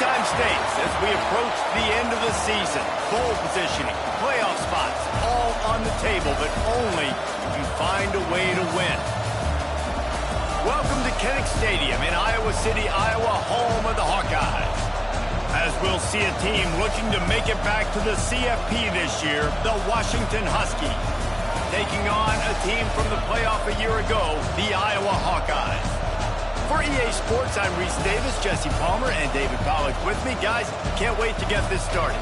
time states as we approach the end of the season. Bowl positioning, playoff spots, all on the table, but only if you find a way to win. Welcome to Kinnick Stadium in Iowa City, Iowa, home of the Hawkeyes. As we'll see a team looking to make it back to the CFP this year, the Washington Huskies. Taking on a team from the playoff a year ago, the Iowa Hawkeyes. For EA Sports, I'm Reese Davis, Jesse Palmer, and David Pollack with me. Guys, can't wait to get this started.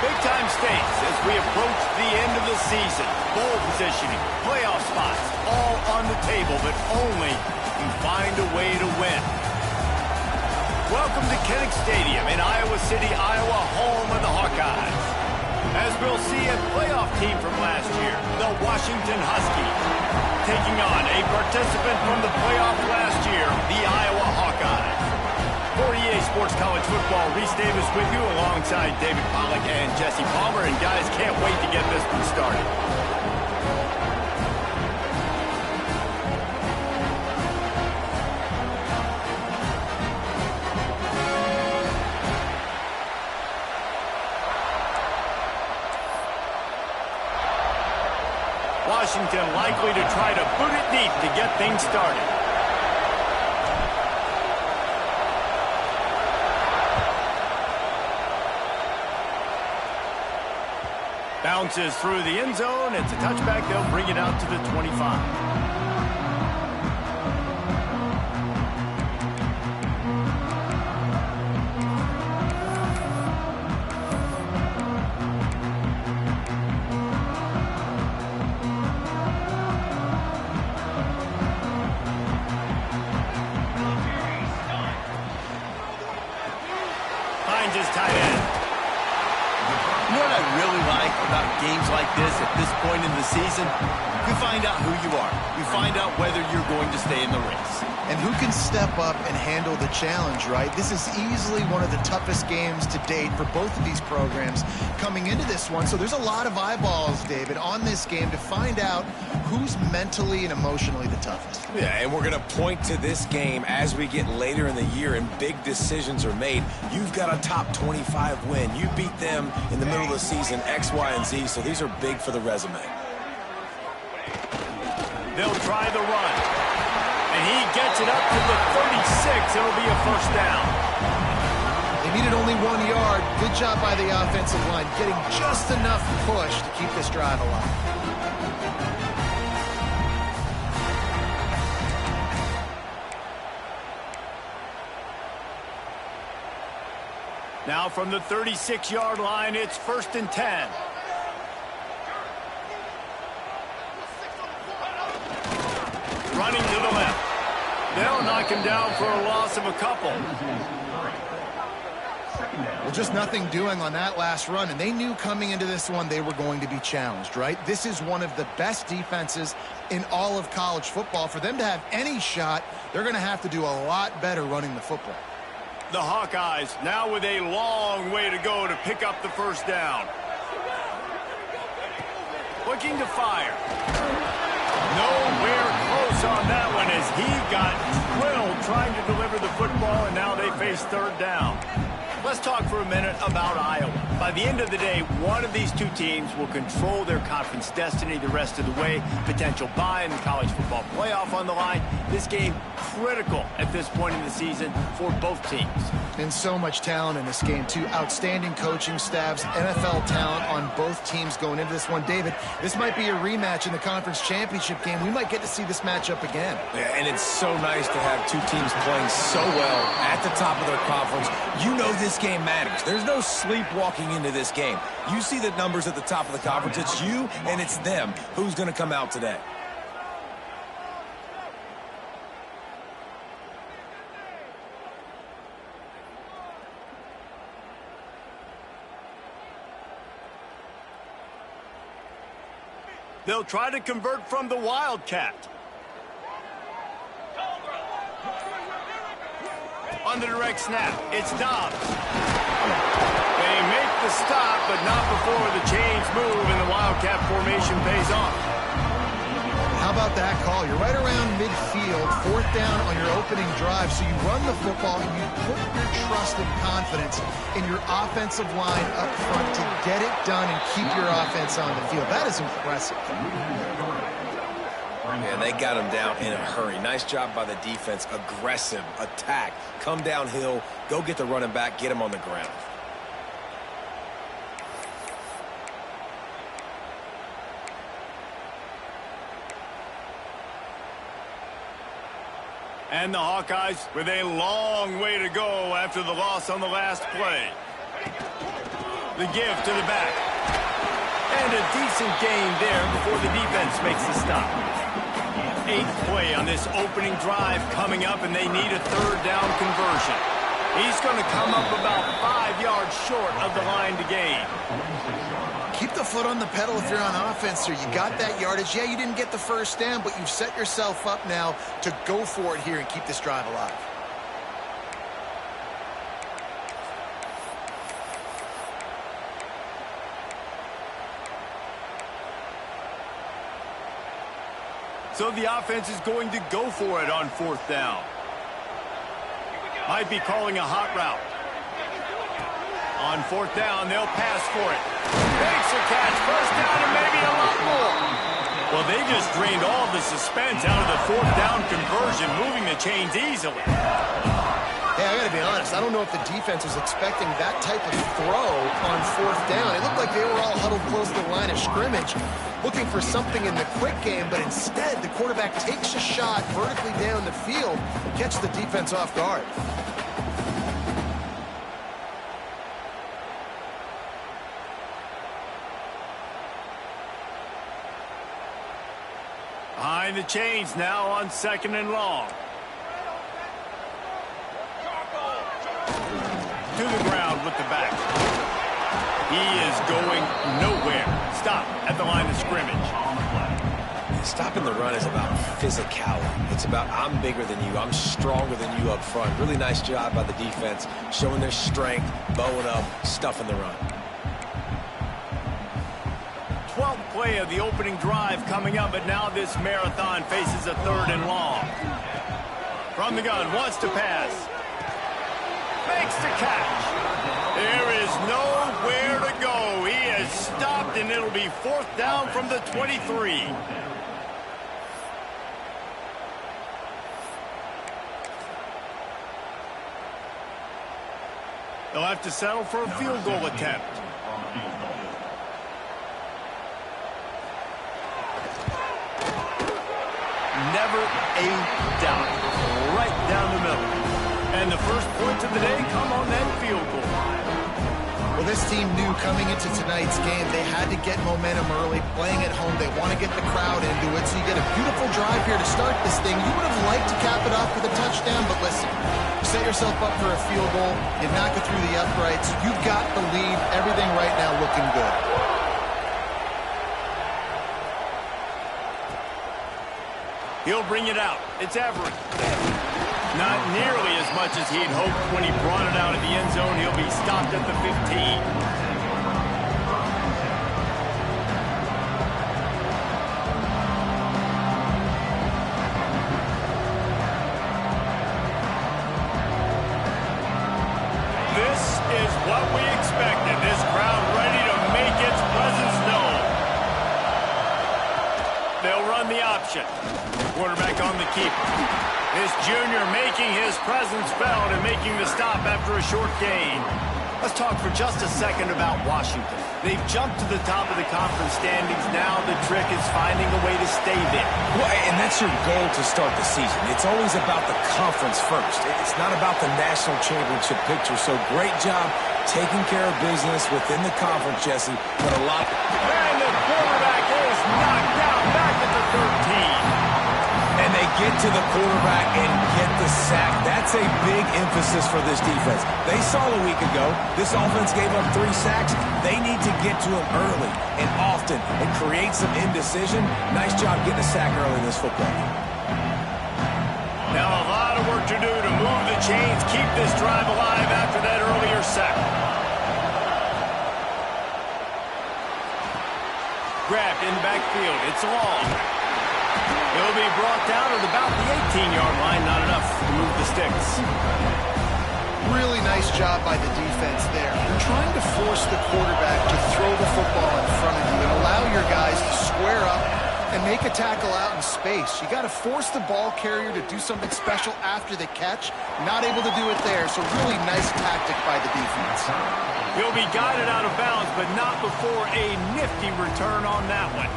Big-time states as we approach the end of the season. Bowl positioning, playoff spots, all on the table, but only if you find a way to win. Welcome to Kinnick Stadium in Iowa City, Iowa, home of the Hawkeyes. As we'll see a playoff team from last year, the Washington Huskies. Taking on a participant from the playoff last year, the Iowa Hawkeyes. For EA Sports College Football, Reese Davis with you alongside David Pollack and Jesse Palmer. And guys, can't wait to get this one started. Washington likely to try to boot it deep to get things started. Bounces through the end zone. It's a touchback. They'll bring it out to the 25. Finds his tight end. You know what I really like about games like this at this point in the season? You find out who you are. You find out whether you're going to stay in the race. And who can step up and handle the challenge, right? This is easily one of the toughest games to date for both of these programs coming into this one. So there's a lot of eyeballs, David, on this game to find out who's mentally and emotionally the toughest. Yeah, and we're going to point to this game as we get later in the year and big decisions are made. You've got a top 25 win. You beat them in the middle of the season, X, Y, and Z, so these are big for the resume. They'll try the run. And he gets it up to the 36. It'll be a first down. They needed only 1 yard. Good job by the offensive line, getting just enough push to keep this drive alive. Now from the 36-yard line, it's 1st and 10. Running to the left. They'll knock him down for a loss of a couple. Well, just nothing doing on that last run, and they knew coming into this one they were going to be challenged, right? This is one of the best defenses in all of college football. For them to have any shot, they're going to have to do a lot better running the football. The Hawkeyes now with a long way to go to pick up the first down. Looking to fire. Nowhere close on that one as he got drilled trying to deliver the football, and now they face 3rd down. Let's talk for a minute about Iowa. By the end of the day, one of these two teams will control their conference destiny the rest of the way. Potential bye in the college football playoff on the line. This game critical at this point in the season for both teams. And so much talent in this game, too. Outstanding coaching staffs, NFL talent on both teams going into this one. David, this might be a rematch in the conference championship game. We might get to see this matchup again. Yeah, and it's so nice to have two teams playing so well at the top of their conference. You know this game matters. There's no sleepwalking into this game. You see the numbers at the top of the conference. It's you and it's them. Who's going to come out today? They'll try to convert from the Wildcat. On the direct snap, it's Dobbs. They make the stop, but not before the chains move and the Wildcat formation pays off. How about that call? You're right around midfield, 4th down on your opening drive, so you run the football and you put your trust and confidence in your offensive line up front to get it done and keep your offense on the field. That is impressive. Yeah, they got him down in a hurry. Nice job by the defense. Aggressive attack. Come downhill, go get the running back, get him on the ground. And the Hawkeyes with a long way to go after the loss on the last play. The give to the back. And a decent gain there before the defense makes the stop. 8th play on this opening drive coming up, and they need a 3rd down conversion. He's going to come up about 5 yards short of the line to gain. Keep the foot on the pedal if you're on offense here. You got that yardage. Yeah, you didn't get the first down, but you've set yourself up now to go for it here and keep this drive alive. So the offense is going to go for it on 4th down. Might be calling a hot route. On 4th down, they'll pass for it. Makes a catch. 1st down and maybe a lot more. Well, they just drained all the suspense out of the fourth down conversion, moving the chains easily. Hey, I got to be honest. I don't know if the defense was expecting that type of throw on fourth down. It looked like they were all huddled close to the line of scrimmage, looking for something in the quick game, but instead the quarterback takes a shot vertically down the field, catches the defense off guard. Behind the chains now on 2nd and long. To the ground with the back. He is going nowhere. Stop at the line of scrimmage. Stopping the run is about physicality. It's about I'm bigger than you. I'm stronger than you up front. Really nice job by the defense, showing their strength, bowing up, stuffing the run. 12th play of the opening drive coming up, but now this marathon faces a 3rd and long. From the gun, wants to pass. Makes the catch. There is nowhere to go. He is stopped, and it'll be 4th down from the 23. They'll have to settle for a field goal attempt. Never a doubt. Right down the middle. And the first points of the day come on that field goal. Well, this team knew coming into tonight's game they had to get momentum early, playing at home. They want to get the crowd into it, so you get a beautiful drive here to start this thing. You would have liked to cap it off with a touchdown, but listen, you set yourself up for a field goal, you knock it through the uprights, you've got the lead, everything right now looking good. He'll bring it out. It's Everett. Not nearly as much as he'd hoped when he brought it out of the end zone. He'll be stopped at the 15. This is what we expected. This crowd ready to make its presence known. They'll run the option. Quarterback on the keeper. This junior making his presence felt and making the stop after a short gain. Let's talk for just a second about Washington. They've jumped to the top of the conference standings. Now the trick is finding a way to stay there. Well, and that's your goal to start the season. It's always about the conference first. It's not about the national championship picture. So great job taking care of business within the conference, Jesse. But a lot. And the quarterback is knocked down back at the 13. And they get to the quarterback and get the sack. That's a big emphasis for this defense. They saw a week ago, this offense gave up 3 sacks. They need to get to them early and often and create some indecision. Nice job getting a sack early in this football game. Now a lot of work to do to move the chains, keep this drive alive after that earlier sack. Grabbed in the backfield. It's long. He'll be brought down at about the 18-yard line. Not enough to move the sticks. Really nice job by the defense there. You're trying to force the quarterback to throw the football in front of you and allow your guys to square up and make a tackle out in space. You got to force the ball carrier to do something special after the catch. Not able to do it there, so really nice tactic by the defense. He'll be guided out of bounds, but not before a nifty return on that one.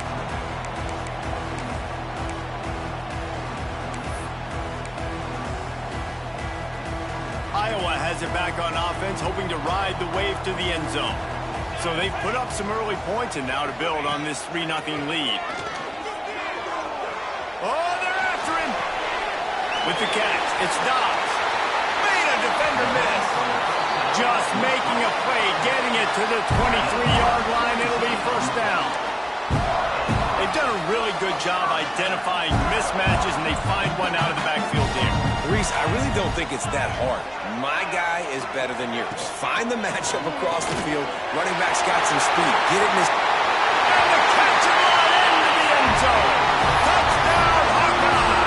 Iowa has it back on offense, hoping to ride the wave to the end zone. So they've put up some early points and now to build on this 3-0 lead. Oh, they're after him! With the catch, it's Dobbs. Made a defender miss. Just making a play, getting it to the 23-yard line. It'll be 1st down. They've done a really good job identifying mismatches, and they find one out of the backfield there. Reese, I really don't think it's that hard. My guy is better than yours. Find the matchup across the field. Running back's got some speed. Get it in his... And the catch and run into the end zone. Touchdown, Hawkeye!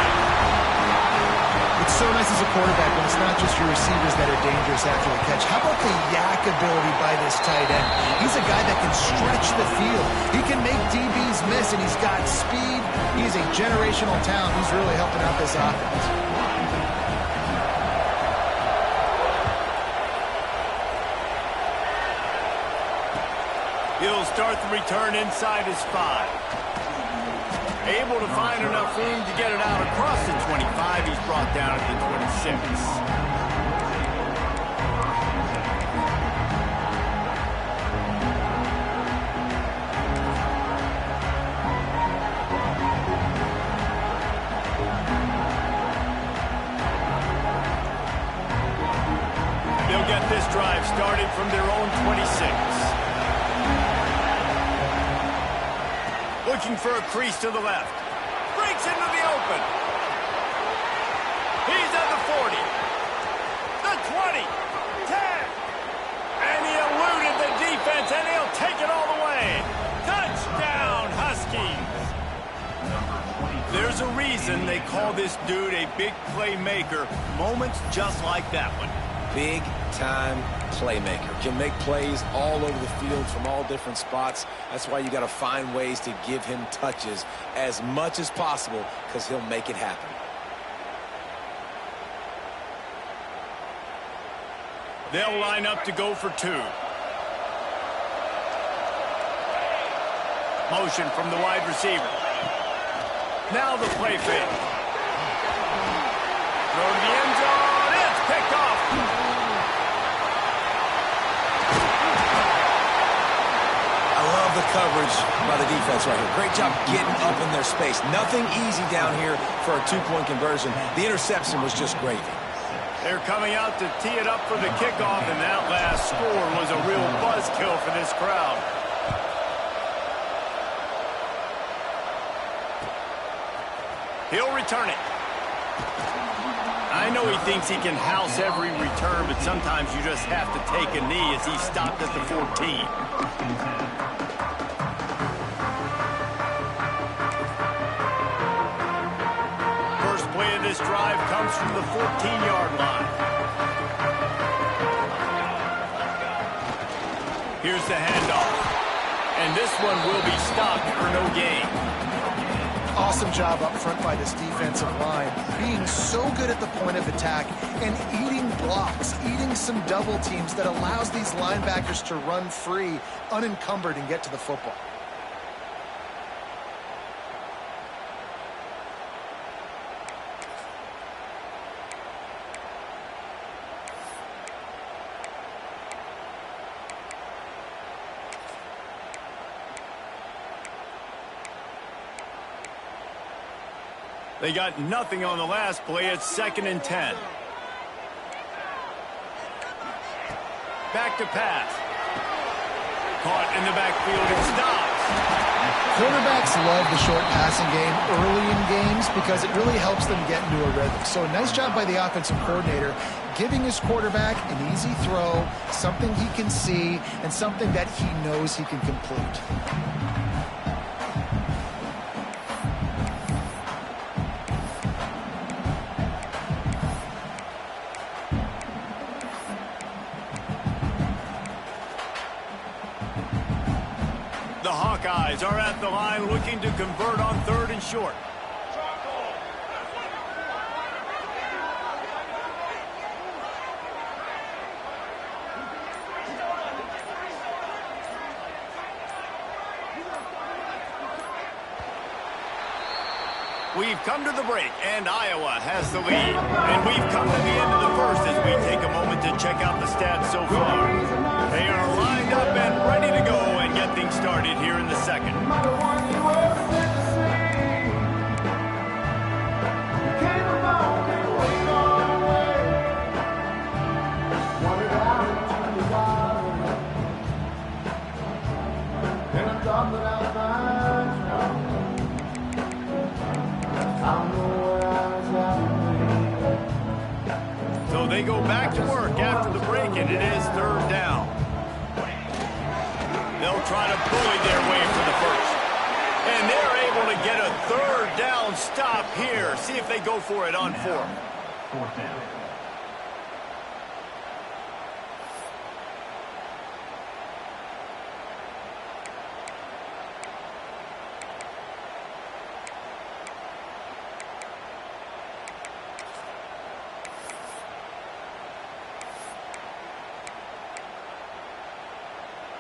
It's so nice as a quarterback when it's not just your receivers that are dangerous after the catch. How about the yak ability by this tight end? He's a guy that can stretch the field. He can make DBs miss, and he's got speed generational talent who's really helping out this offense. He'll start the return inside his 5. Able to find enough room to get it out across the 25. He's brought down at the 26. They'll get this drive started from their own 26. Looking for a crease to the left. Breaks into the open. He's at the 40. The 20. 10. And he eluded the defense, and he'll take it all the way. Touchdown, Huskies. There's a reason they call this dude a big playmaker. Moments just like that one. Big-time playmaker. Can make plays all over the field from all different spots. That's why you got to find ways to give him touches as much as possible, because he'll make it happen. They'll line up to go for 2. Motion from the wide receiver. Now the play fake. Throw to the end zone. It's picked off. The coverage by the defense right here. Great job getting up in their space. Nothing easy down here for a 2-point conversion. The interception was just gravy. They're coming out to tee it up for the kickoff, and that last score was a real buzzkill for this crowd. He'll return it. I know he thinks he can house every return, but sometimes you just have to take a knee as he stopped at the 14. This drive comes from the 14-yard line. Here's the handoff. And this one will be stopped for no gain. Awesome job up front by this defensive line. Being so good at the point of attack and eating blocks, eating some double teams that allows these linebackers to run free, unencumbered, and get to the football. They got nothing on the last play. It's 2nd and 10. Back to pass. Caught in the backfield and stops. Quarterbacks love the short passing game early in games because it really helps them get into a rhythm. So nice job by the offensive coordinator giving his quarterback an easy throw, something he can see, and something that he knows he can complete. Hawkeyes are at the line looking to convert on 3rd and short. We've come to the break, and Iowa has the lead. And we've come to the end of the first as we take a moment to check out the stats so far. They are lined up and ready to go and get things started here in the second. So they go back to work after the break, and it is 3rd down. They'll try to bully their way for the first. And they're able to get a 3rd down stop here. See if they go for it on 4th. 4th down.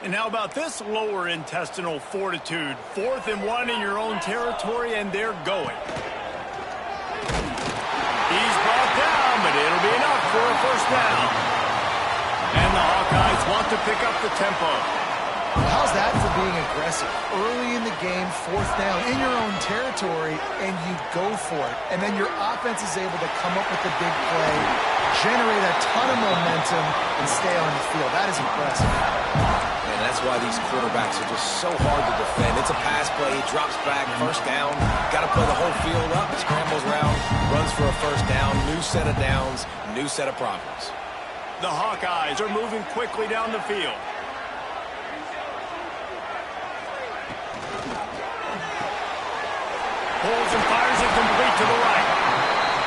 And how about this lower intestinal fortitude? 4th and 1 in your own territory, and they're going. He's brought down, but it'll be enough for a first down. And the Hawkeyes want to pick up the tempo. Well, how's that for being aggressive? Early in the game, 4th down in your own territory, and you go for it. And then your offense is able to come up with the big play, generate a ton of momentum, and stay on the field. That is impressive. And that's why these quarterbacks are just so hard to defend. It's a pass play. He drops back, first down. Got to play the whole field up. Scrambles around, runs for a first down. New set of downs, new set of problems. The Hawkeyes are moving quickly down the field. Pulls and fires it complete to the right.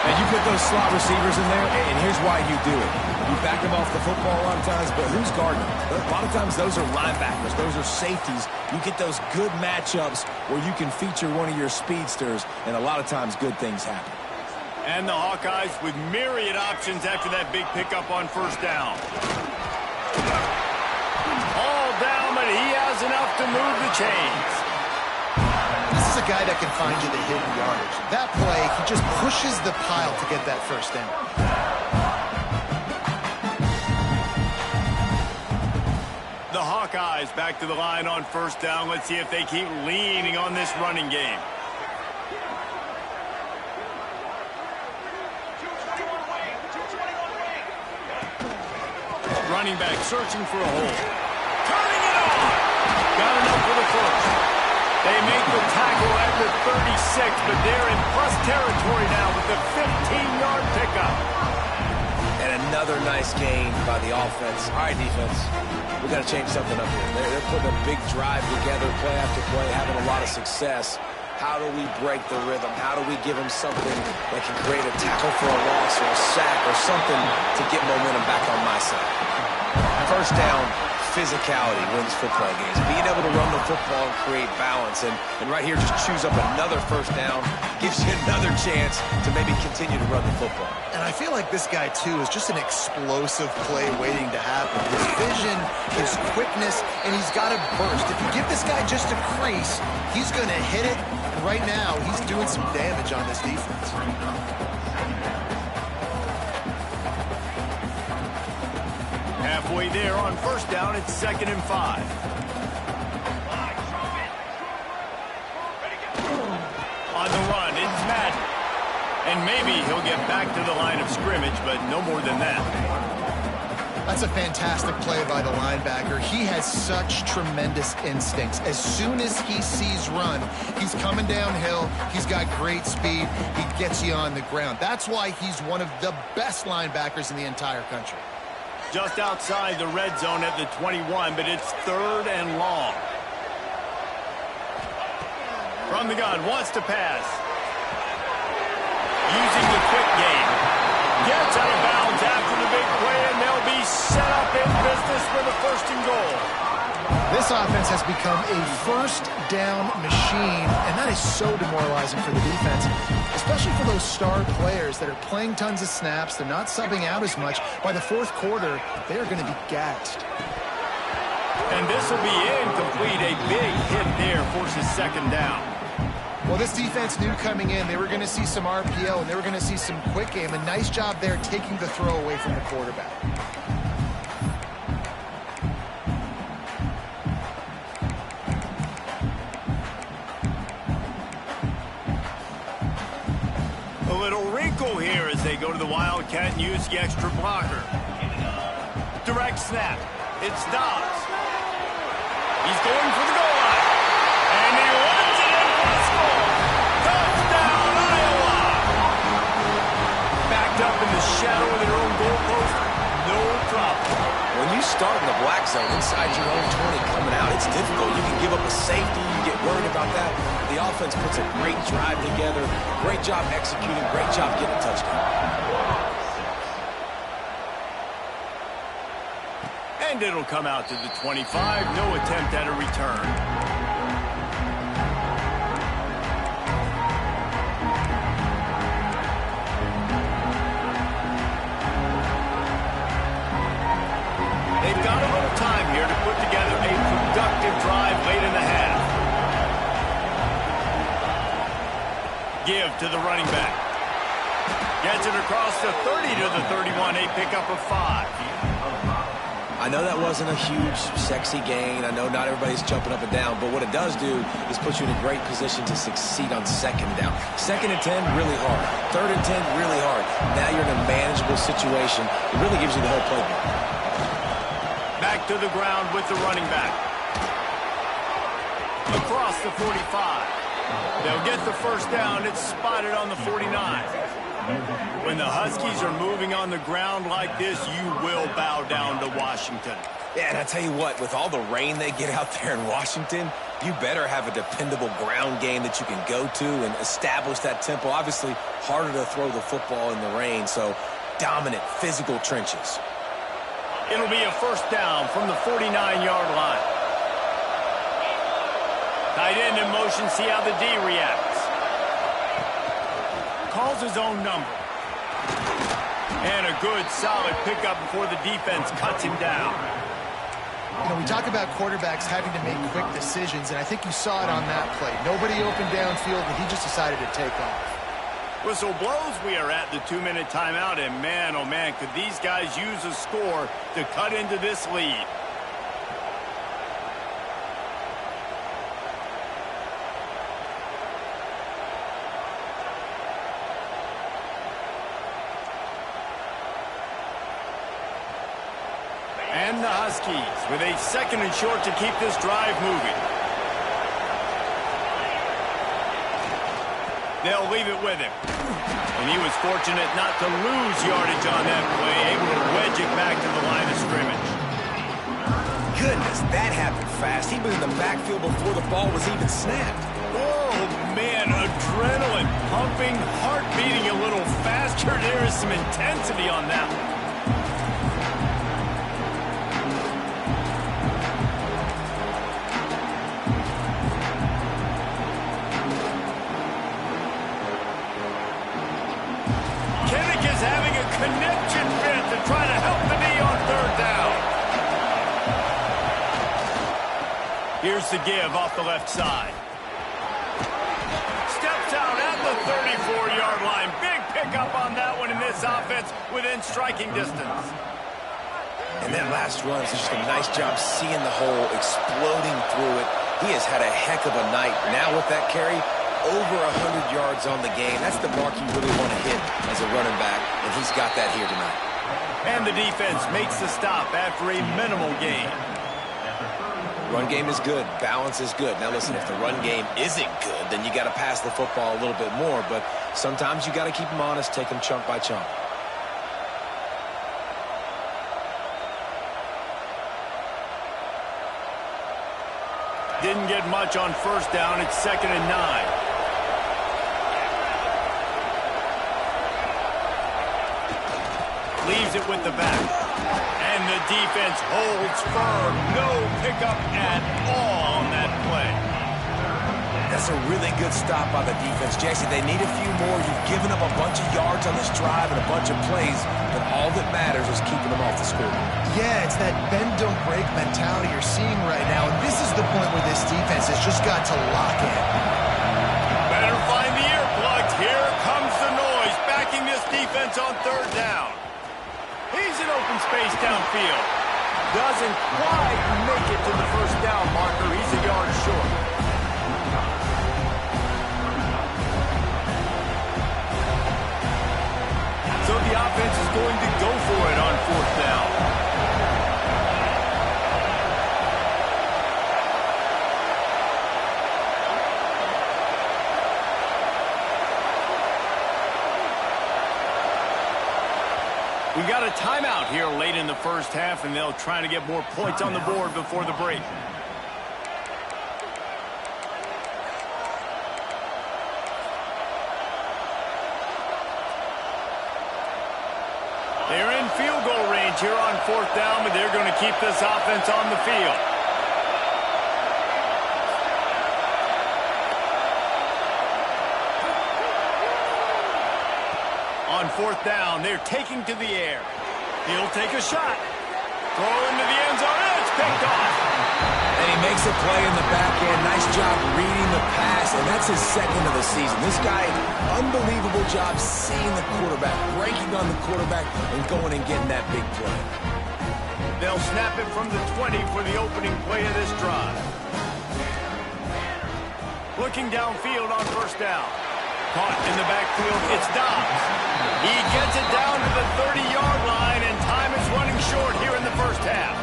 And you put those slot receivers in there, and here's why you do it. You back them off the football a lot of times, but who's guarding them? A lot of times those are linebackers. Those are safeties. You get those good matchups where you can feature one of your speedsters, and a lot of times good things happen. And the Hawkeyes with myriad options after that big pickup on first down. All down, but he has enough to move the chains. This is a guy that can find you the hidden yardage. That play, he just pushes the pile to get that first down. The Hawkeyes back to the line on first down. Let's see if they keep leaning on this running game. Running back searching for a hole. Turning it on. Got enough for the first. They make the tackle at the 36, but they're in plus territory now with the 15-yard pickup. And another nice gain by the offense. All right, defense, we got to change something up here. They're putting a big drive together, play after play, having a lot of success. How do we break the rhythm? How do we give them something that can create a tackle for a loss or a sack or something to get momentum back on my side? First down, physicality wins football games. Being able to run the football and create balance. And right here, just choose up another first down. Gives you another chance to maybe continue to run the football. And I feel like this guy, too, is just an explosive play waiting to happen. His vision, his quickness, and he's got a burst. If you give this guy just a crease, he's going to hit it. And right now, he's doing some damage on this defense. Halfway there on first down, it's 2nd and 5. On the run, it's Madden. And maybe he'll get back to the line of scrimmage, but no more than that. That's a fantastic play by the linebacker. He has such tremendous instincts. As soon as he sees run, he's coming downhill. He's got great speed. He gets you on the ground. That's why he's one of the best linebackers in the entire country. Just outside the red zone at the 21, but it's 3rd and long. From the gun, wants to pass. Using the quick game. Gets out of bounds after the big play, and they'll be set up in business for the 1st and goal. This offense has become a first down machine, and that is so demoralizing for the defense, especially for those star players that are playing tons of snaps. They're not subbing out as much. By the 4th quarter, they are going to be gassed. And this will be incomplete. A big hit there forces 2nd down. Well, this defense knew coming in they were going to see some RPO, and they were going to see some quick game. A nice job there taking the throw away from the quarterback. A little wrinkle here as they go to the Wildcat and use the extra blocker. Direct snap. It's Dobbs. He's going for the goal line. And he runs it in for a score. Touchdown, Iowa! Backed up in the shadow of their own goalpost. No problem. When you start in the black zone inside your own 20 coming out, it's difficult. You can give up a safety. You get worried about that. The offense puts a great drive together. Great job executing. Great job getting a touchdown. And it'll come out to the 25. No attempt at a return. They've got a little time here to put together a Give to the running back. Gets it across the 30 to the 31, a pickup of 5. I know that wasn't a huge, sexy gain. I know not everybody's jumping up and down, but what it does do is put you in a great position to succeed on second down. 2nd and 10, really hard. 3rd and 10, really hard. Now you're in a manageable situation. It really gives you the whole playbook. Back to the ground with the running back. Across the 45. They'll get the first down. It's spotted on the 49. When the Huskies are moving on the ground like this, you will bow down to Washington. Yeah, and I tell you what, with all the rain they get out there in Washington, you better have a dependable ground game that you can go to and establish that tempo. Obviously, harder to throw the football in the rain, so dominant physical trenches. It'll be a first down from the 49-yard line. Tight end in motion, see how the D reacts. Calls his own number. And a good, solid pickup before the defense cuts him down. You know, we talk about quarterbacks having to make quick decisions, and I think you saw it on that play. Nobody opened downfield, and he just decided to take off. Whistle blows, we are at the 2-minute timeout, and man, oh man, could these guys use a score to cut into this lead. And the Huskies with a 2nd and short to keep this drive moving. They'll leave it with him. And he was fortunate not to lose yardage on that play, able to wedge it back to the line of scrimmage. Goodness, that happened fast. He was in the backfield before the ball was even snapped. Oh, man, adrenaline pumping, heart beating a little faster. There is some intensity on that one. Having a connection fit to try to help the knee on 3rd down. Here's the give off the left side. Steps out at the 34-yard line. Big pickup on that one in this offense within striking distance. And that last run is just a nice job seeing the hole, exploding through it. He has had a heck of a night. Now with that carry, over 100 yards on the game. That's the mark you really want to hit as a running back, and he's got that here tonight. And the defense makes the stop after a minimal gain. Run game is good. Balance is good. Now listen, if the run game isn't good, then you got to pass the football a little bit more, but sometimes you got to keep them honest, take them chunk by chunk. Didn't get much on 1st down. It's 2nd and 9. Leaves it with the back. And the defense holds firm. No pickup at all on that play. That's a really good stop by the defense. Jason, they need a few more. You've given up a bunch of yards on this drive and a bunch of plays, but all that matters is keeping them off the score. Yeah, it's that bend, don't break mentality you're seeing right now, and this is the point where this defense has just got to lock in. Better find the earplugs. Here comes the noise, backing this defense on 3rd down. He's in open space downfield. Doesn't quite make it to the 1st down marker. He's a yard short. So the offense is going to go for it on 4th down. We got a timeout here late in the 1st half, and they'll try to get more points on the board before the break. They're in field goal range here on 4th down, but they're going to keep this offense on the field. On 4th down, they're taking to the air. He'll take a shot. Throw into the end zone, and it's picked off. And he makes a play in the back end. Nice job reading the pass, and that's his second of the season. This guy, unbelievable job seeing the quarterback, breaking on the quarterback, and going and getting that big play. They'll snap it from the 20 for the opening play of this drive. Looking downfield on first down. Caught in the backfield, it's Dobbs. He gets it down to the 30-yard line, and time is running short here in the first half.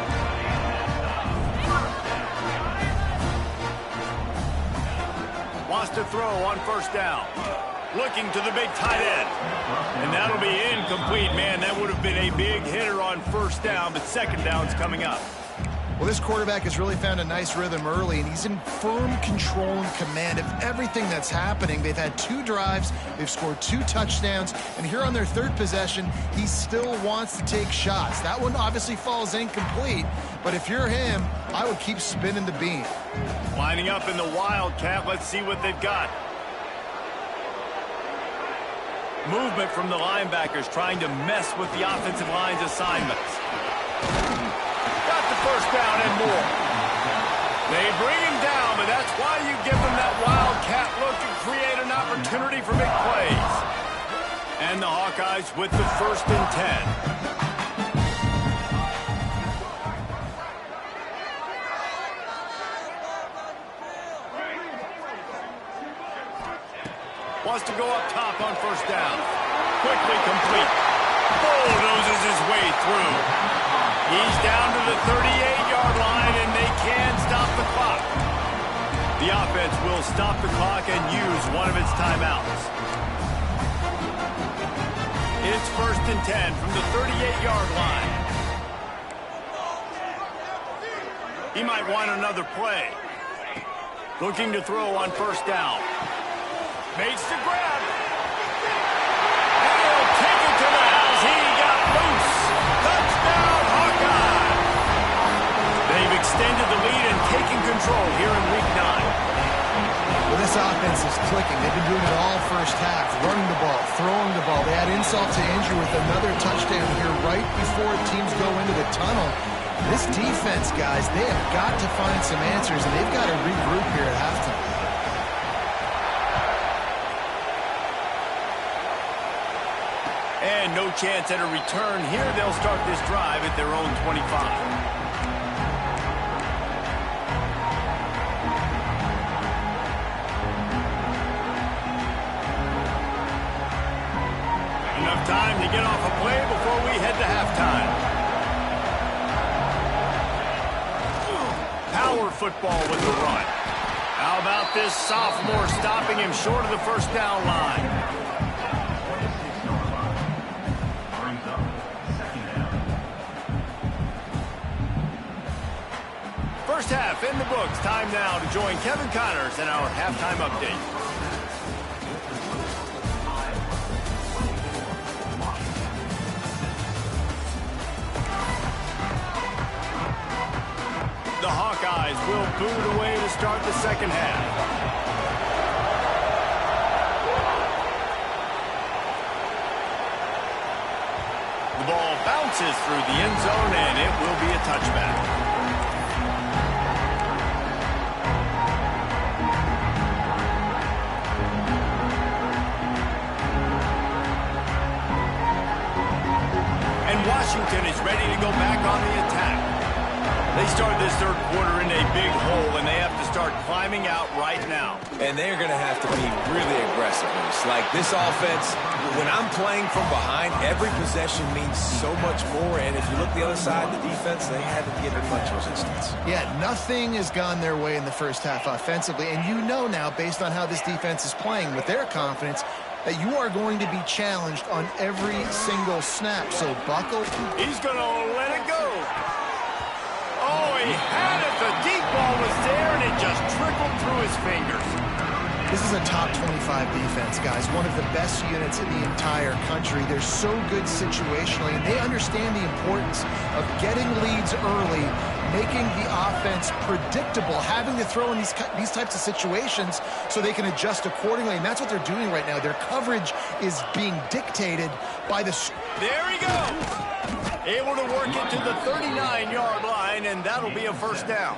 Wants to throw on first down. Looking to the big tight end. And that'll be incomplete. Man, that would have been a big hitter on first down, but second down's coming up. Well, this quarterback has really found a nice rhythm early, and he's in firm control and command of everything that's happening. They've had 2 drives, they've scored 2 touchdowns, and here on their 3rd possession, he still wants to take shots. That one obviously falls incomplete, but if you're him, I would keep spinning the beam. Lining up in the Wildcat, let's see what they've got. Movement from the linebackers trying to mess with the offensive line's assignments. First down and more. They bring him down, but that's why you give them that wildcat look to create an opportunity for big plays. And the Hawkeyes with the 1st and 10. Wants to go up top on first down. Quickly complete. Bulldozes his way through. He's down to the 38-yard line, and they can stop the clock. The offense will stop the clock and use one of its timeouts. It's 1st and 10 from the 38-yard line. He might want another play. Looking to throw on first down. Makes the grab. And he'll take it to the house. He got loose. Touchdown, Hawkeye. They've extended the lead and taken control here in Week 9. Well, this offense is clicking. They've been doing it all first half, running the ball, throwing the ball. They add insult to injury with another touchdown here right before teams go into the tunnel. This defense, guys, they have got to find some answers, and they've got to regroup here at halftime. And no chance at a return here. They'll start this drive at their own 25. Enough time to get off a play before we head to halftime. Power football with the run. How about this sophomore stopping him short of the first down line? First half in the books. Time now to join Kevin Connors in our halftime update. The Hawkeyes will boot away to start the second half. The ball bounces through the end zone, and it will be a touchback. Washington is ready to go back on the attack. They start this third quarter in a big hole, and they have to start climbing out right now. And they're going to have to be really aggressive. It's like this offense, when I'm playing from behind, every possession means so much more. And if you look the other side, the defense, they haven't given much resistance. Yeah, nothing has gone their way in the first half offensively. And you know now, based on how this defense is playing with their confidence, that you are going to be challenged on every single snap. So buckle. He's going to let it go. Oh, he had it. The deep ball was there, and it just trickled through his fingers. This is a top 25 defense, guys. One of the best units in the entire country. They're so good situationally, and they understand the importance of getting leads early, making the offense predictable, having to throw in these types of situations so they can adjust accordingly. And that's what they're doing right now. Their coverage is being dictated by the... There he goes. Able to work it to the 39-yard line, and that'll be a first down.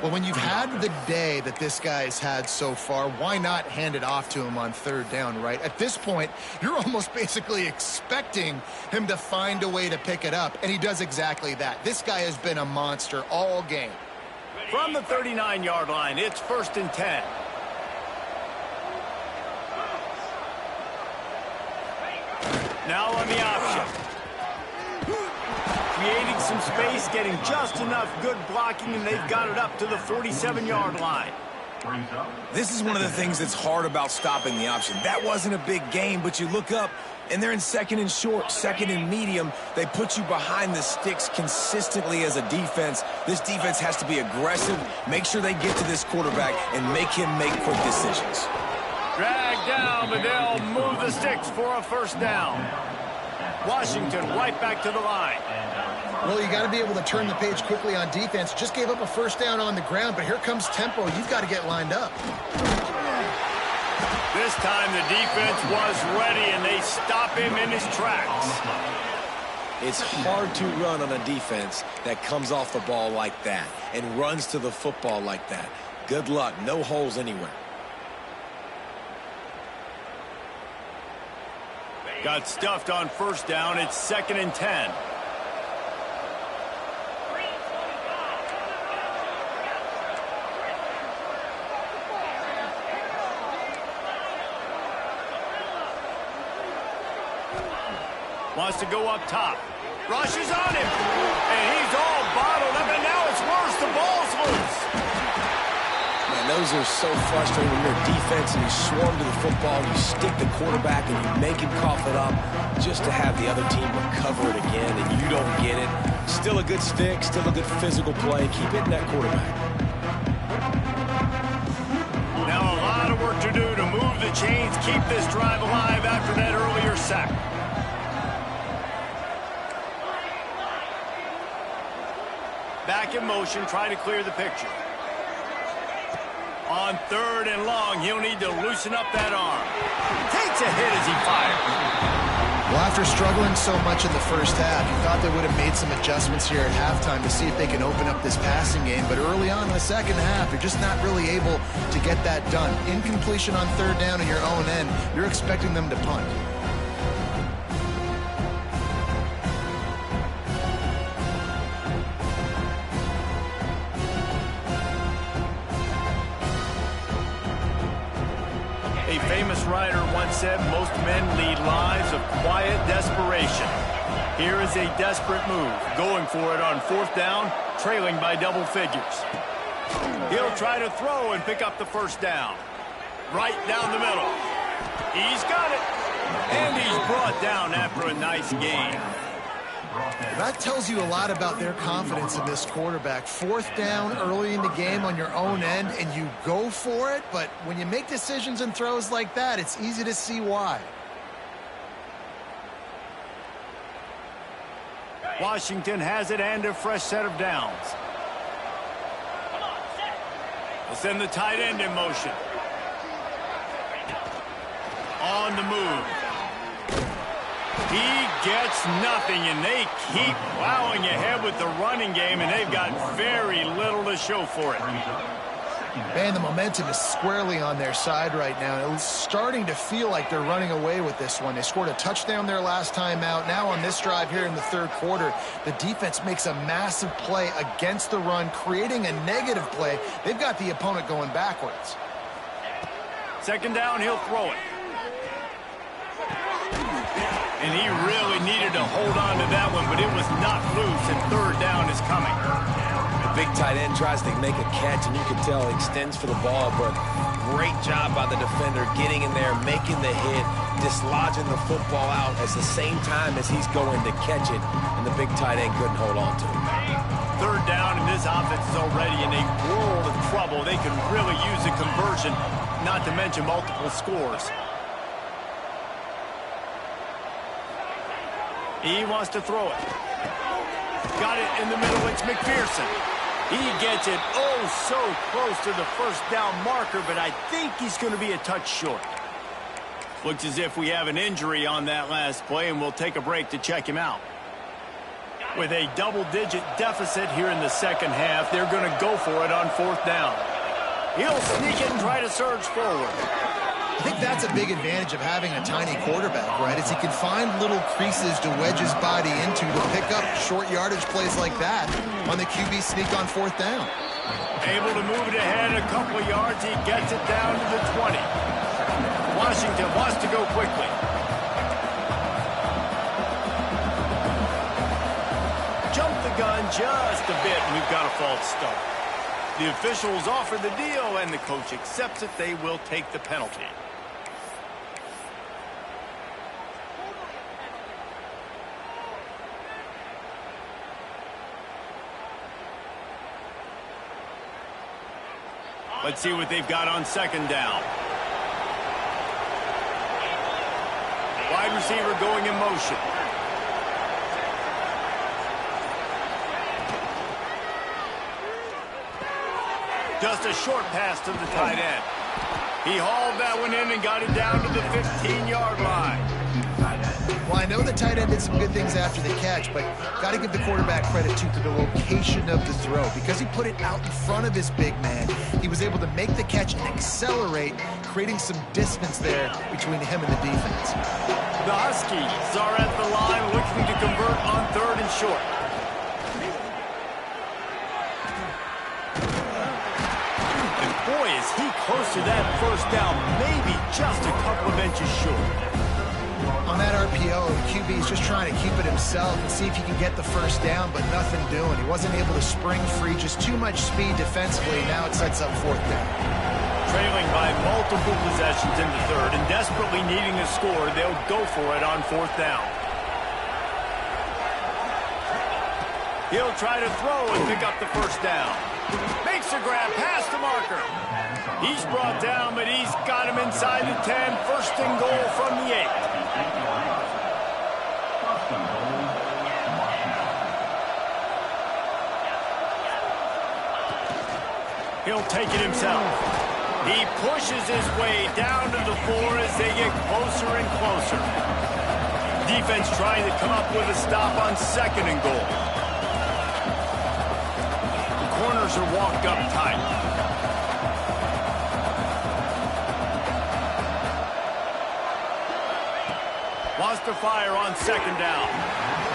Well, when you've had the day that this guy's had so far, why not hand it off to him on third down, right? At this point, you're almost basically expecting him to find a way to pick it up, and he does exactly that. This guy has been a monster all game. From the 39-yard line, it's 1st and 10. Now on the option. Creating some space, getting just enough good blocking, and they've got it up to the 47-yard line. This is one of the things that's hard about stopping the option. That wasn't a big gain, but you look up, and they're in 2nd and short, 2nd and medium. They put you behind the sticks consistently as a defense. This defense has to be aggressive, make sure they get to this quarterback, and make him make quick decisions. Drag down, but they'll move the sticks for a 1st down. Washington right back to the line. Well, you got to be able to turn the page quickly on defense. Just gave up a 1st down on the ground, but here comes tempo. You've got to get lined up. This time the defense was ready, and they stop him in his tracks. It's hard to run on a defense that comes off the ball like that and runs to the football like that. Good luck. No holes anywhere. Got stuffed on 1st down. It's 2nd and 10. Wants to go up top. Rushes on him. And he's all bottled up, and now it's worse. The ball's loose. Man, those are so frustrating when you're defense and you swarm to the football, you stick the quarterback and you make him cough it up just to have the other team recover it again, and you don't get it. Still a good stick, still a good physical play. Keep hitting that quarterback. Now a lot of work to do to move the chains, keep this drive alive after that earlier sack. Back in motion, trying to clear the picture. On 3rd and long, he'll need to loosen up that arm. Takes a hit as he fires. Well, after struggling so much in the 1st half, you thought they would have made some adjustments here at halftime to see if they can open up this passing game. But early on in the 2nd half, you're just not really able to get that done. Incompletion on 3rd down in your own end, you're expecting them to punt. A famous writer once said, most men lead lives of quiet desperation. Here is a desperate move, going for it on 4th down, trailing by double figures. He'll try to throw and pick up the 1st down. Right down the middle. He's got it. And he's brought down after a nice gain. That tells you a lot about their confidence in this quarterback. 4th down early in the game on your own end, and you go for it. But when you make decisions and throws like that, it's easy to see why. Washington has it and a fresh set of downs. They'll send the tight end in motion. On the move. He gets nothing, and they keep plowing ahead with the running game, and they've got very little to show for it. Man, the momentum is squarely on their side right now. It's starting to feel like they're running away with this one. They scored a touchdown their last time out. Now on this drive here in the 3rd quarter, the defense makes a massive play against the run, creating a negative play. They've got the opponent going backwards. 2nd down, he'll throw it. And he really needed to hold on to that one, but it was not loose, and 3rd down is coming. The big tight end tries to make a catch, and you can tell he extends for the ball, but great job by the defender getting in there, making the hit, dislodging the football out at the same time as he's going to catch it, and the big tight end couldn't hold on to it. 3rd down, and this offense is already in a world of trouble. They can really use a conversion, not to mention multiple scores. He wants to throw it. Got it in the middle. It's McPherson. He gets it so close to the 1st down marker, but I think he's going to be a touch short. Looks as if we have an injury on that last play, and we'll take a break to check him out. With a double-digit deficit here in the second half, they're going to go for it on 4th down. He'll sneak it and try to surge forward. I think that's a big advantage of having a tiny quarterback, right? Is he can find little creases to wedge his body into to pick up short yardage plays like that on the QB sneak on 4th down. Able to move it ahead a couple of yards. He gets it down to the 20. Washington wants to go quickly. Jump the gun just a bit, and we've got a false start. The officials offer the deal, and the coach accepts it. They will take the penalty. Let's see what they've got on 2nd down. Wide receiver going in motion. Just a short pass to the tight end. He hauled that one in and got it down to the 15-yard line. Well, I know the tight end did some good things after the catch, but got to give the quarterback credit, too, to the location of the throw. Because he put it out in front of his big man, he was able to make the catch and accelerate, creating some distance there between him and the defense. The Huskies are at the line looking to convert on 3rd and short. And boy, is he close to that 1st down, maybe just a couple of inches short. On that RPO, the QB is just trying to keep it himself and see if he can get the 1st down, but nothing doing. He wasn't able to spring free, just too much speed defensively. Now it sets up 4th down. Trailing by multiple possessions in the 3rd and desperately needing a score, they'll go for it on 4th down. He'll try to throw and pick up the 1st down. Makes a grab past the marker. He's brought down, but he's got him inside the 10. 1st and goal from the 8. He'll take it himself. He pushes his way down to the 4 as they get closer and closer. Defense trying to come up with a stop on 2nd and goal. The corners are walked up tight. Wants to fire on 2nd down.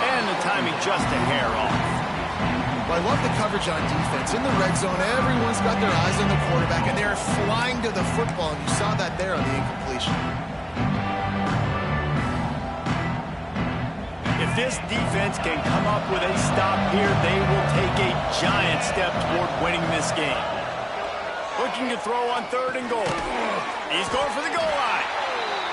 And the timing just a hair off. Well, I love the coverage on defense. In the red zone, everyone's got their eyes on the quarterback, and they're flying to the football, and you saw that there on the incompletion. If this defense can come up with a stop here, they will take a giant step toward winning this game. Looking to throw on 3rd and goal. He's going for the goal line.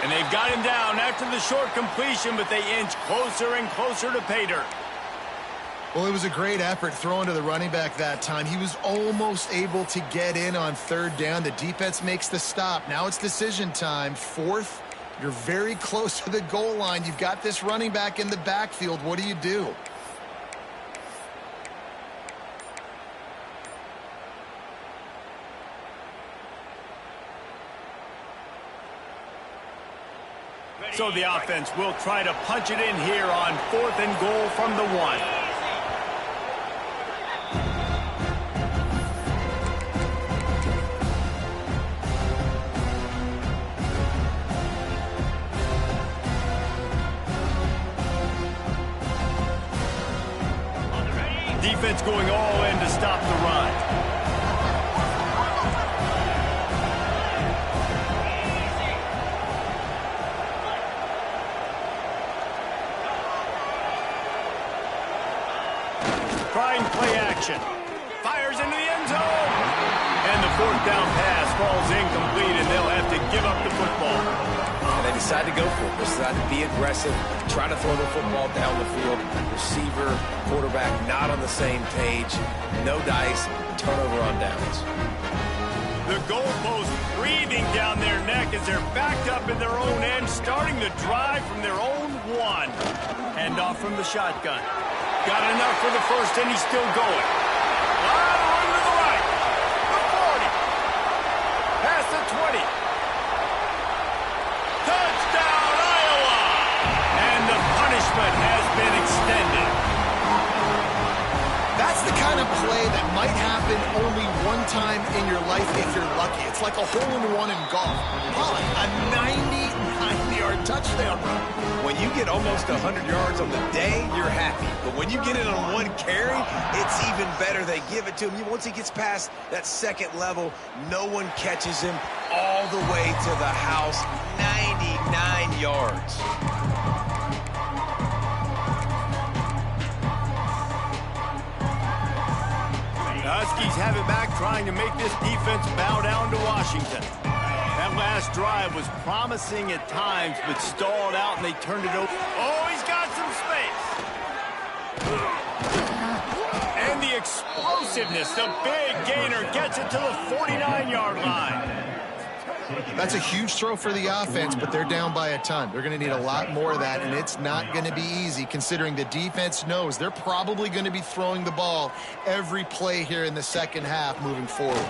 And they've got him down after the short completion, but they inch closer and closer to pay dirt. Well, it was a great effort throwing to the running back that time. He was almost able to get in on 3rd down. The defense makes the stop. Now it's decision time. 4th, you're very close to the goal line. You've got this running back in the backfield. What do you do? So the offense will try to punch it in here on 4th and goal from the 1. Defense going all in to stop the run. Trying play action. Fires into the end zone. And the 4th down pass falls incomplete, and they'll have to give up the football. And they decide to go for it. They decide to be aggressive, try to throw the football down the field. Receiver, quarterback not on the same page. No dice, turnover on downs. The goalpost breathing down their neck as they're backed up in their own end, starting the drive from their own 1. Hand off from the shotgun. Got enough for the 1st, and he's still going. Run to the right. The 40. Past the 20. Touchdown, Iowa! And the punishment has been extended. happen only one time in your life if you're lucky. It's like a hole-in-one in golf. Pollock, a 99-yard touchdown run. When you get almost 100 yards on the day, you're happy. But when you get it on one carry, it's even better. They give it to him. Once he gets past that second level, no one catches him all the way to the house. 99 yards. The Huskies have it back, trying to make this defense bow down to Washington. That last drive was promising at times, but stalled out, and they turned it over. Oh, he's got some space. And the explosiveness, the big gainer gets it to the 49-yard line. That's a huge throw for the offense, but they're down by a ton. They're going to need a lot more of that, and it's not going to be easy considering the defense knows they're probably going to be throwing the ball every play here in the second half moving forward.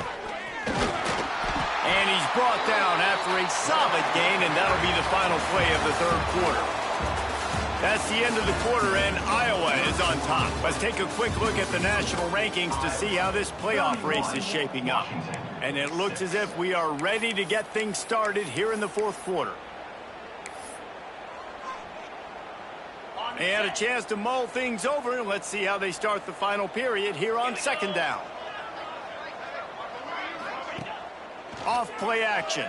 And he's brought down after a solid gain, and that'll be the final play of the third quarter. That's the end of the quarter, and Iowa is on top. Let's take a quick look at the national rankings to see how this playoff race is shaping up. And it looks as if we are ready to get things started here in the fourth quarter. They had a chance to mull things over, and let's see how they start the final period here on second down. Off play action.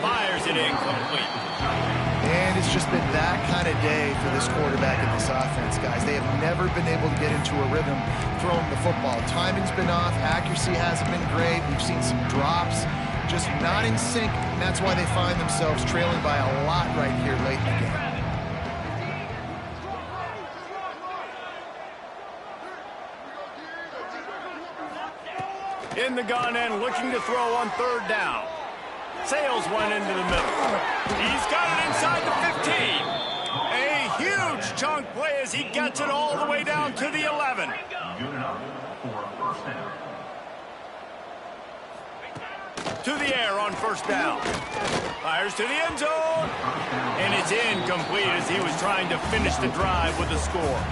Fires it incomplete. And it's just been that kind of day for this quarterback and this offense, guys. They have never been able to get into a rhythm throwing the football. Timing's been off. Accuracy hasn't been great. We've seen some drops, just not in sync, and that's why they find themselves trailing by a lot right here late in the game. In the gun and looking to throw on third down. Sails one into the middle. He's got it inside the 15. A huge chunk play as he gets it all the way down to the 11. To the air on first down. Fires to the end zone. And it's incomplete as he was trying to finish the drive with a score.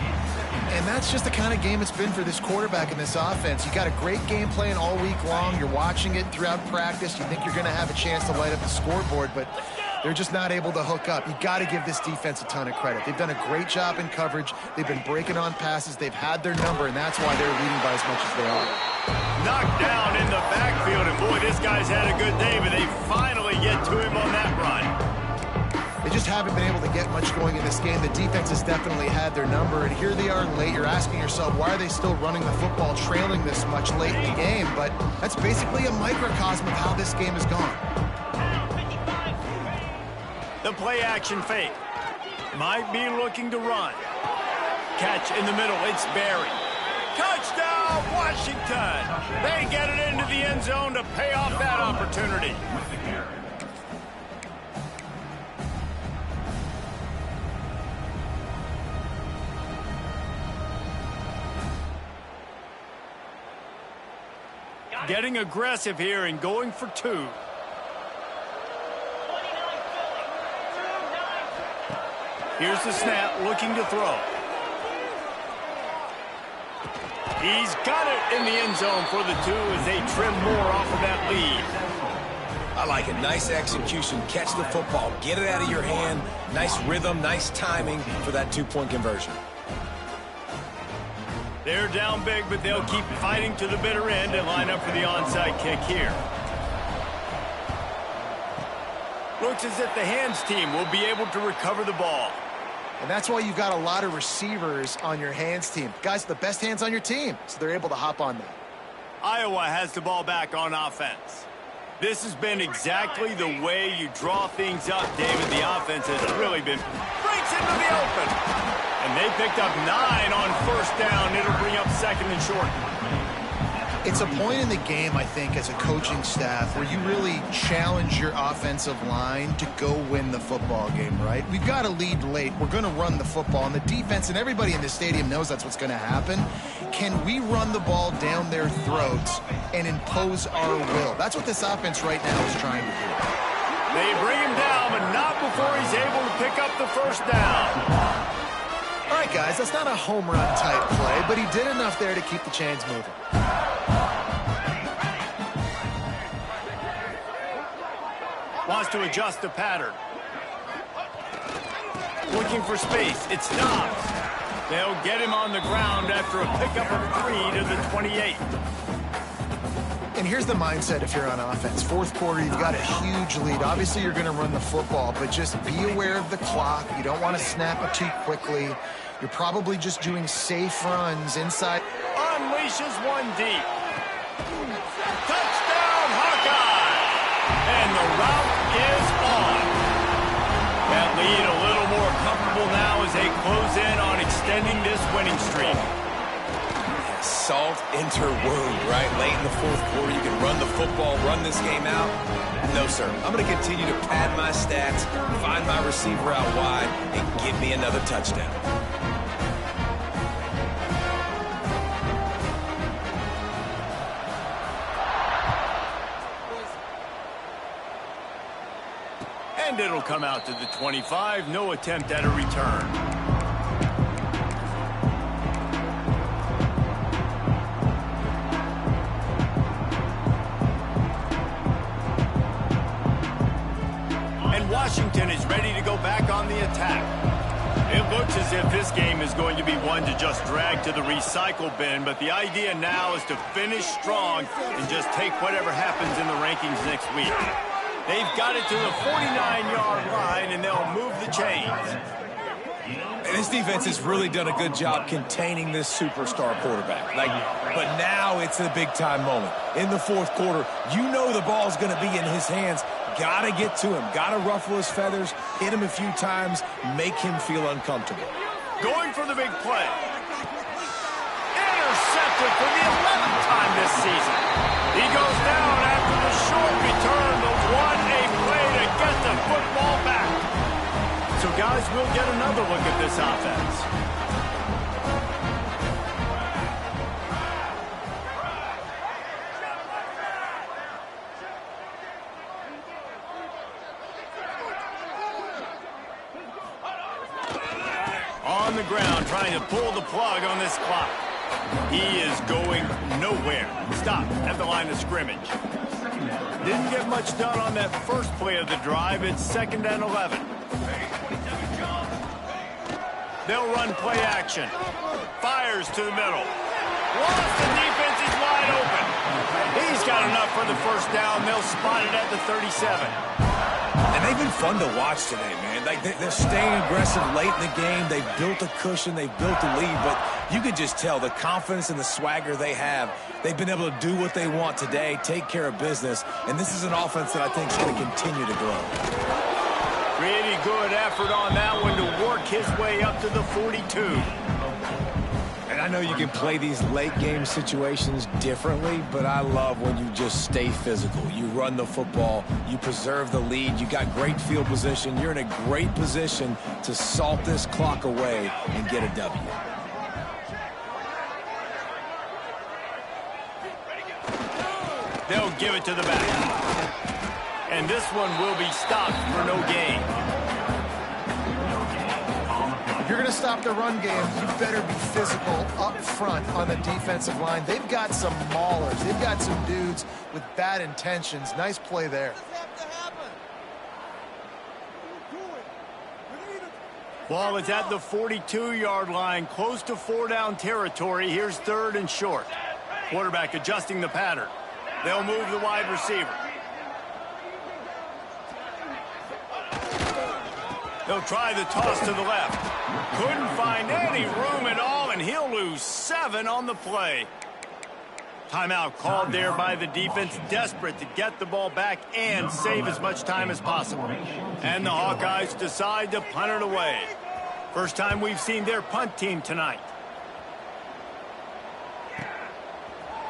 And that's just the kind of game it's been for this quarterback and this offense. You got a great game plan all week long. You're watching it throughout practice. You think you're going to have a chance to light up the scoreboard, but they're just not able to hook up. You got to give this defense a ton of credit. They've done a great job in coverage. They've been breaking on passes. They've had their number, and that's why they're leading by as much as they are. Knocked down in the backfield, and boy, this guy's had a good day, but they finally get to him on that run. They just haven't been able to get much going in this game. The defense has definitely had their number, and here they are late. You're asking yourself, why are they still running the football trailing this much late in the game? But that's basically a microcosm of how this game has gone. The play action fake. Might be looking to run. Catch in the middle. It's Barry. Touchdown, Washington. They get it into the end zone to pay off that opportunity. Getting aggressive here and going for two. Here's the snap, looking to throw. He's got it in the end zone for the two as they trim more off of that lead. I like it. Nice execution. Catch the football. Get it out of your hand. Nice rhythm, nice timing for that two-point conversion. They're down big, but they'll keep fighting to the bitter end and line up for the onside kick here. Looks as if the hands team will be able to recover the ball. And that's why you've got a lot of receivers on your hands team. Guys, the best hands on your team, so they're able to hop on that. Iowa has the ball back on offense. This has been exactly the way you draw things up, David. The offense has really been breaks into the open. And they picked up 9 on first down. It'll bring up second and short. It's a point in the game, I think, as a coaching staff where you really challenge your offensive line to go win the football game, right? We've got to lead late. We're going to run the football. And the defense and everybody in the stadium knows that's what's going to happen. Can we run the ball down their throats and impose our will? That's what this offense right now is trying to do. They bring him down, but not before he's able to pick up the first down. All right, guys, that's not a home run type play, but he did enough there to keep the chains moving. Wants to adjust the pattern. Looking for space. It stops. They'll get him on the ground after a pickup of 3 to the 28. And here's the mindset if you're on offense. Fourth quarter, you've got a huge lead. Obviously, you're going to run the football, but just be aware of the clock. You don't want to snap it too quickly. You're probably just doing safe runs inside. Unleashes one deep. Touchdown, Hawkeye! And the route is on. That lead a little more comfortable now as they close in on extending this winning streak. Salt enter wound, right? Late in the fourth quarter, you can run the football, run this game out. No, sir. I'm going to continue to pad my stats, find my receiver out wide, and give me another touchdown. And it'll come out to the 25. No attempt at a return. Washington is ready to go back on the attack. It looks as if this game is going to be one to just drag to the recycle bin, but the idea now is to finish strong and just take whatever happens in the rankings next week. They've got it to the 49-yard line, and they'll move the chains. And this defense has really done a good job containing this superstar quarterback. But now it's a big-time moment. In the fourth quarter, you know the ball's going to be in his hands. Got to get to him. Got to ruffle his feathers, hit him a few times, make him feel uncomfortable. Going for the big play. Intercepted for the 11th time this season. He goes down after the short return, but what a play to get the football back. So, guys, we'll get another look at this offense. On the ground, trying to pull the plug on this clock. He is going nowhere. Stop at the line of scrimmage. Didn't get much done on that first play of the drive. It's 2nd and 11. They'll run play action. Fires to the middle. Once the defense is wide open. He's got enough for the first down. They'll spot it at the 37. And they've been fun to watch today, man. They're staying aggressive late in the game. They've built a cushion. They've built a lead. But you can just tell the confidence and the swagger they have. They've been able to do what they want today, take care of business. And this is an offense that I think is going to continue to grow. Pretty good effort on that one to work his way up to the 42. And I know you can play these late game situations differently, but I love when you just stay physical. You run the football, you preserve the lead, you got great field position, you're in a great position to salt this clock away and get a W. They'll give it to the back. And this one will be stopped for no gain. If you're going to stop the run game, you better be physical up front on the defensive line. They've got some maulers. They've got some dudes with bad intentions. Nice play there. Ball is at the 42-yard line, close to 4-down territory. Here's 3rd and short. Quarterback adjusting the pattern. They'll move the wide receiver. They'll try the toss to the left. Couldn't find any room at all, and he'll lose 7 on the play. Timeout called there by the defense, desperate to get the ball back and save as much time as possible. And the Hawkeyes decide to punt it away. First time we've seen their punt team tonight.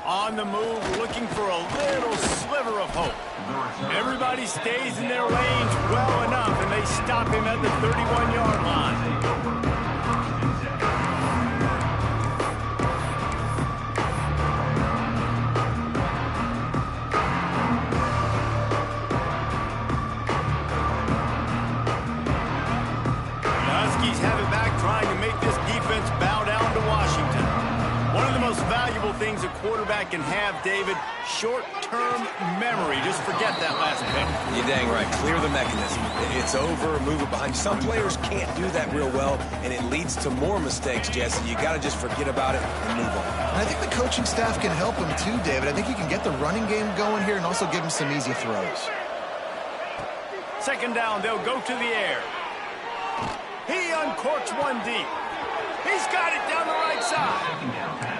On the move, looking for a little sliver of hope. Everybody stays in their lanes well enough, and they stop him at the 31-yard line. The Huskies have it back, trying to make this defense quarterback can have, David, short-term memory. Just forget that last pick. You're dang right. Clear the mechanism. It's over, move it behind. Some players can't do that real well, and it leads to more mistakes, Jesse. You got to just forget about it and move on. And I think the coaching staff can help him too, David. I think he can get the running game going here and also give him some easy throws. Second down, they'll go to the air. He uncorks one deep. He's got it down the right side.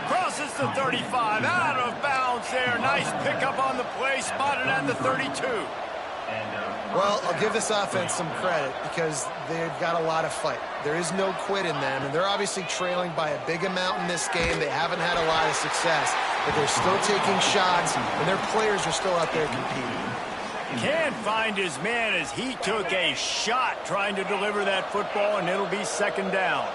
Crosses the 35, out of bounds there. Nice pickup on the play, spotted at the 32. Well, I'll give this offense some credit because they've got a lot of fight. There is no quit in them, and they're obviously trailing by a big amount in this game. They haven't had a lot of success, but they're still taking shots, and their players are still out there competing. Can't find his man as he took a shot trying to deliver that football, and it'll be second down.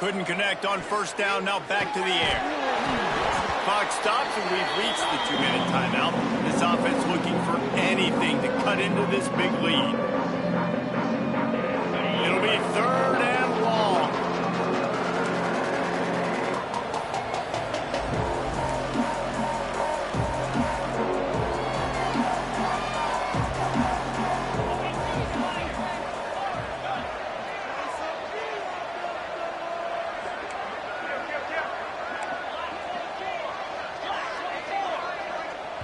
Couldn't connect on first down, now back to the air. Clock stops and we've reached the 2-minute timeout. This offense looking for anything to cut into this big lead. It'll be third and long.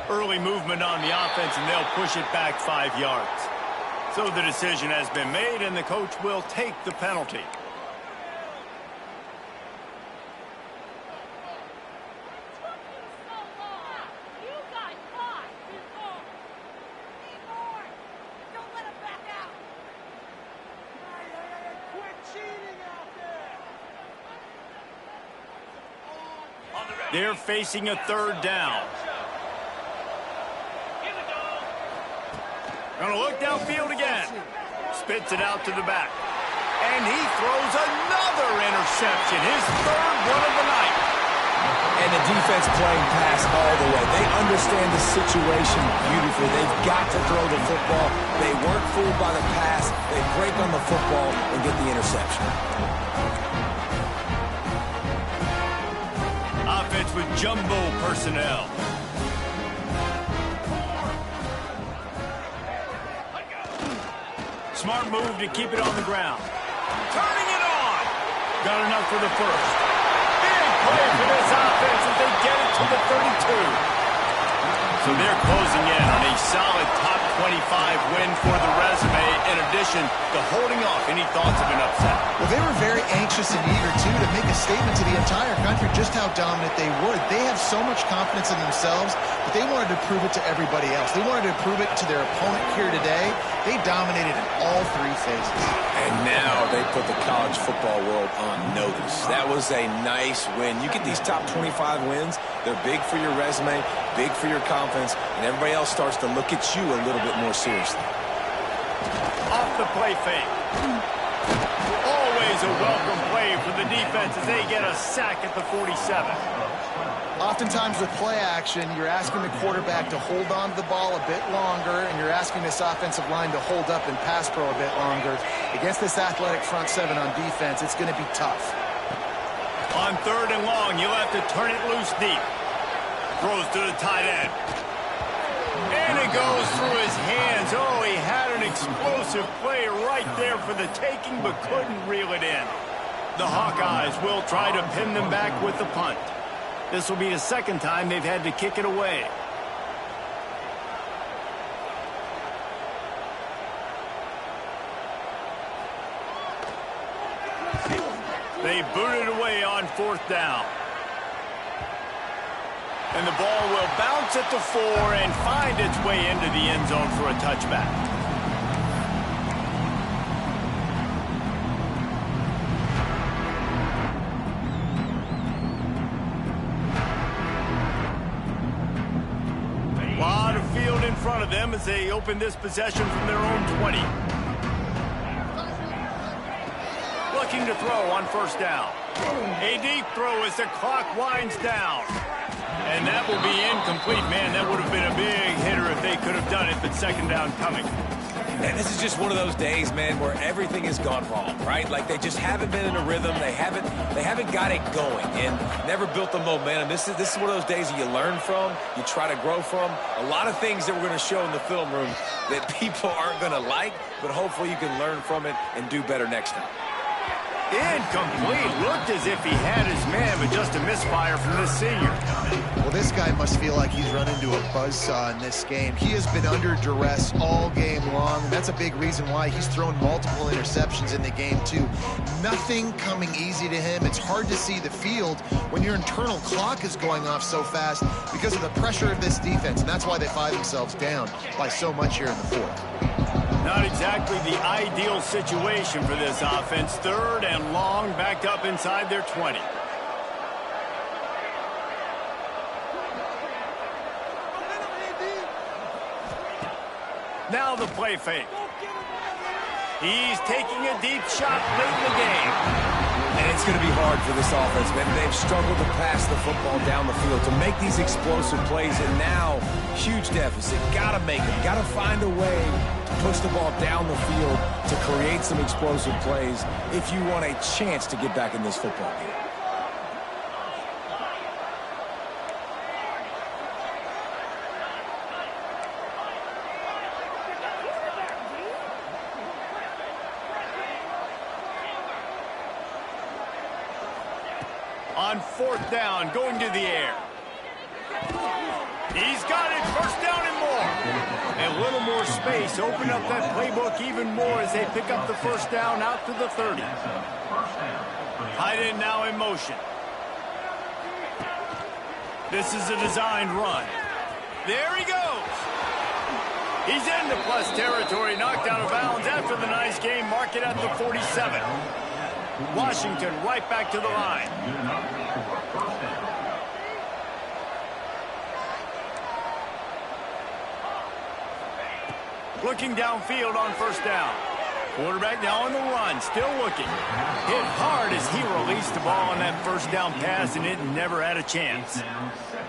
Early movement on the offense, and they'll push it back 5 yards. So the decision has been made, and the coach will take the penalty. They're facing a third down. Gonna look downfield again. Spits it out to the back. And he throws another interception. His third one of the night. And the defense playing pass all the way. They understand the situation beautifully. They've got to throw the football. They weren't fooled by the pass. They break on the football and get the interception. Offense with jumbo personnel. Smart move to keep it on the ground. Turning it on. Got enough for the first. Big play for this offense as they get it to the 32. So they're closing in on a solid top 25 win for the resume, in addition to holding off any thoughts of an upset. Well, they were very anxious and eager, too, to make a statement to the entire country just how dominant they were. They have so much confidence in themselves, but they wanted to prove it to everybody else. They wanted to prove it to their opponent here today. They dominated in all three phases. And now they put the college football world on notice. That was a nice win. You get these top 25 wins, they're big for your resume, big for your confidence, and everybody else starts to look at you a little bit more seriously. Off the play fake. Always a welcome play for the defense as they get a sack at the 47. Oftentimes with play action, you're asking the quarterback to hold on to the ball a bit longer, and you're asking this offensive line to hold up and pass pro a bit longer. Against this athletic front seven on defense, it's going to be tough. On third and long, you'll have to turn it loose deep. Throws to the tight end. And it goes through his hands. Oh, he had an explosive play right there for the taking, but couldn't reel it in. The Hawkeyes will try to pin them back with the punt. This will be the second time they've had to kick it away. They boot it away on fourth down. And the ball will bounce at the 4 and find its way into the end zone for a touchback. A lot of field in front of them as they open this possession from their own 20. Looking to throw on first down. A deep throw as the clock winds down. And that will be incomplete. Man, that would have been a big hitter if they could have done it, but second down coming. And this is just one of those days, man, where everything has gone wrong, right? Like they just haven't been in a rhythm. They haven't got it going and never built the momentum. This is one of those days that you learn from, you try to grow from. A lot of things that we're going to show in the film room that people aren't going to like, but hopefully you can learn from it and do better next time. Incomplete. Looked as if he had his man, but just a misfire from the senior. Well, this guy must feel like he's run into a buzzsaw in this game. He has been under duress all game long, and that's a big reason why he's thrown multiple interceptions in the game, too. Nothing coming easy to him. It's hard to see the field when your internal clock is going off so fast because of the pressure of this defense, and that's why they find themselves down by so much here in the fourth. Not exactly the ideal situation for this offense. 3rd and long, backed up inside their 20. Now the play fake. He's taking a deep shot late in the game. And it's going to be hard for this offense, man. They've struggled to pass the football down the field, to make these explosive plays, and now, huge deficit. Got to make them. Got to find a way to push the ball down the field to create some explosive plays if you want a chance to get back in this football game. On 4th down, going to the air. He's got it, 1st down and more. A little more space, open up that playbook even more as they pick up the 1st down out to the 30. Tight end now in motion. This is a designed run. There he goes. He's into plus territory, knocked out of bounds after the nice game. Mark it at the 47. Washington right back to the line. Looking downfield on 1st down. Quarterback now on the run, still looking. Hit hard as he released the ball on that 1st down pass, and it never had a chance.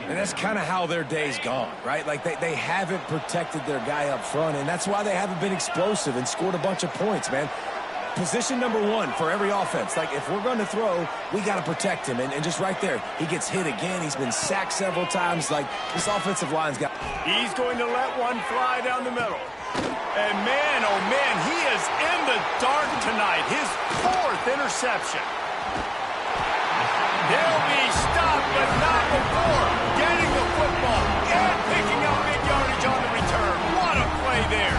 And that's kind of how their day's gone, right? Like they haven't protected their guy up front, and that's why they haven't been explosive and scored a bunch of points, man. Position number 1 for every offense. Like, if we're going to throw, we got to protect him. And just right there, he gets hit again. He's been sacked several times. Like, this offensive line's got... He's going to let one fly down the middle. And man, oh man, he is in the dark tonight. His 4th interception. They'll be stopped, but not before getting the football and picking up big yardage on the return. What a play there.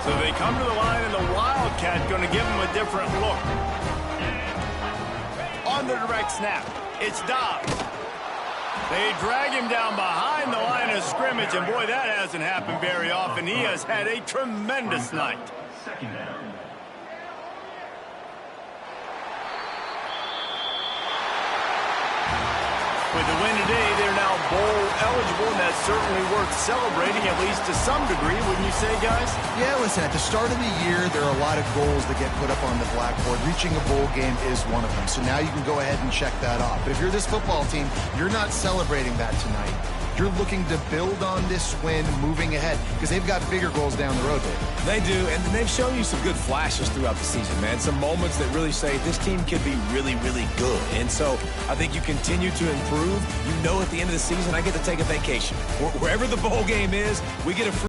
So they come to the line, and the Wildcat going to give them a different look. On the direct snap, it's Dobbs. They drag him down behind the line of scrimmage, and boy, that hasn't happened very often. He has had a tremendous night. With the win today, they're now bowl eligible, and that's certainly worth celebrating, at least to some degree, wouldn't you say, guys? Yeah, listen, at the start of the year, there are a lot of goals that get put up on the blackboard. Reaching a bowl game is one of them. So now you can go ahead and check that off. But if you're this football team, you're not celebrating that tonight. You're looking to build on this win moving ahead because they've got bigger goals down the road, Dave. They do, and they've shown you some good flashes throughout the season, man. Some moments that really say this team could be really, really good. And so I think you continue to improve. You know at the end of the season, I get to take a vacation. Wherever the bowl game is, we get a free